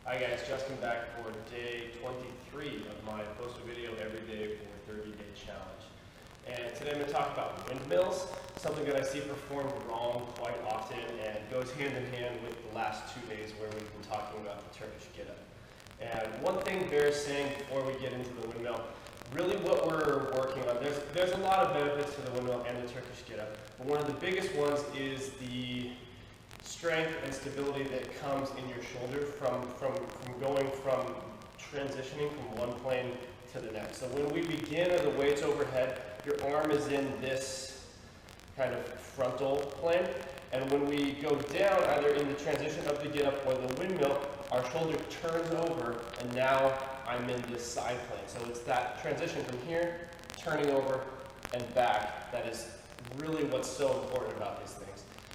Hi guys, Justin back for day 23 of my post a video every day for 30-day challenge. And today I'm going to talk about windmills, something that I see performed wrong quite often and goes hand in hand with the last 2 days where we've been talking about the Turkish get-up. And one thing bears saying before we get into the windmill, really what we're working on, there's a lot of benefits to the windmill and the Turkish get-up, but one of the biggest ones is the strength and stability that comes in your shoulder from going from transitioning from one plane to the next. So when we begin or the weight's overhead, your arm is in this kind of frontal plane, and when we go down, either in the transition of the get-up or the windmill, our shoulder turns over, and now I'm in this side plane. So it's that transition from here, turning over, and back that is really what's so important about these things.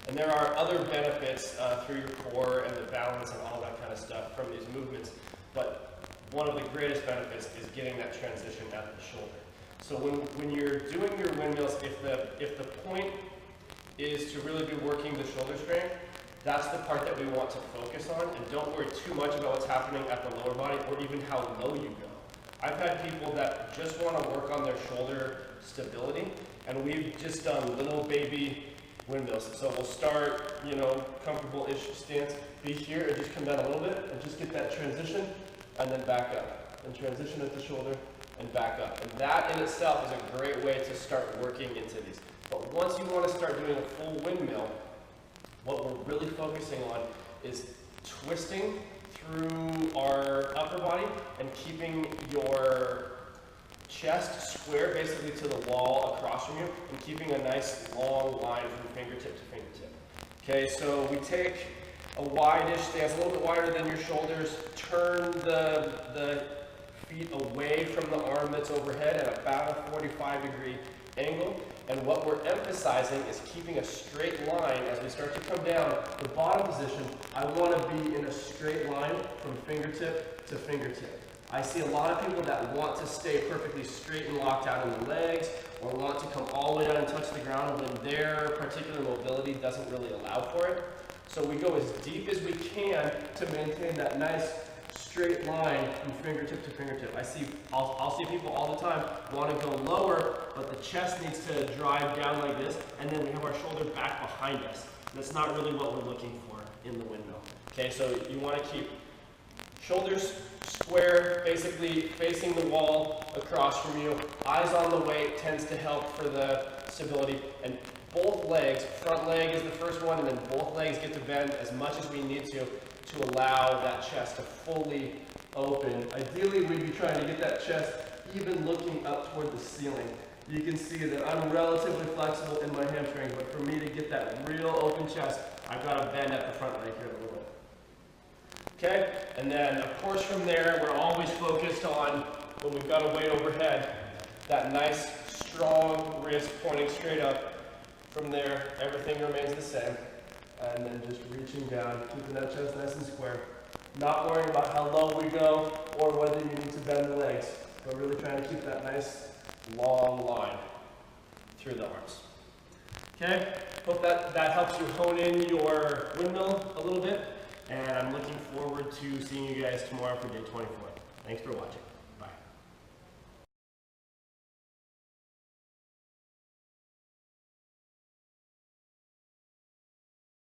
And there are other benefits through your core and the balance and all that kind of stuff from these movements, but one of the greatest benefits is getting that transition at the shoulder. So when you're doing your windmills, if the point is to really be working the shoulder strength, that's the part that we want to focus on, and don't worry too much about what's happening at the lower body or even how low you go. I've had people that just want to work on their shoulder stability, and we've just done little baby windmills. So we'll start, comfortable-ish stance, be here, and just come down a little bit, and just get that transition, and then back up. And transition at the shoulder, and back up. And that in itself is a great way to start working into these. But once you want to start doing a full windmill, what we're really focusing on is twisting through our upper body and keeping your chest square basically to the wall across from you and keeping a nice long line from fingertip to fingertip. Okay, so we take a wide-ish stance, a little bit wider than your shoulders, turn the feet away from the arm that's overhead at about a 45-degree angle. And what we're emphasizing is keeping a straight line as we start to come down. The bottom position, I want to be in a straight line from fingertip to fingertip. I see a lot of people that want to stay perfectly straight and locked out in the legs, or want to come all the way down and touch the ground when their particular mobility doesn't really allow for it. So we go as deep as we can to maintain that nice straight line from fingertip to fingertip. I'll see people all the time want to go lower, but the chest needs to drive down like this, and then we have our shoulder back behind us. That's not really what we're looking for in the windmill. Okay, so you want to keep shoulders square, basically facing the wall across from you. Eyes on the weight tends to help for the stability. And both legs, front leg is the first one, and then both legs get to bend as much as we need to allow that chest to fully open. Ideally, we'd be trying to get that chest even looking up toward the ceiling. You can see that I'm relatively flexible in my hamstrings, but for me to get that real open chest, I've got to bend at the front leg here a little bit. Okay, and then of course from there, we're always focused on, when we've got a weight overhead, that nice strong wrist pointing straight up. From there, everything remains the same. And then just reaching down, keeping that chest nice and square. Not worrying about how low we go or whether you need to bend the legs, but really trying to keep that nice long line through the arms. Okay, hope that helps you hone in your windmill a little bit. And I'm looking forward to seeing you guys tomorrow for day 24. Thanks for watching.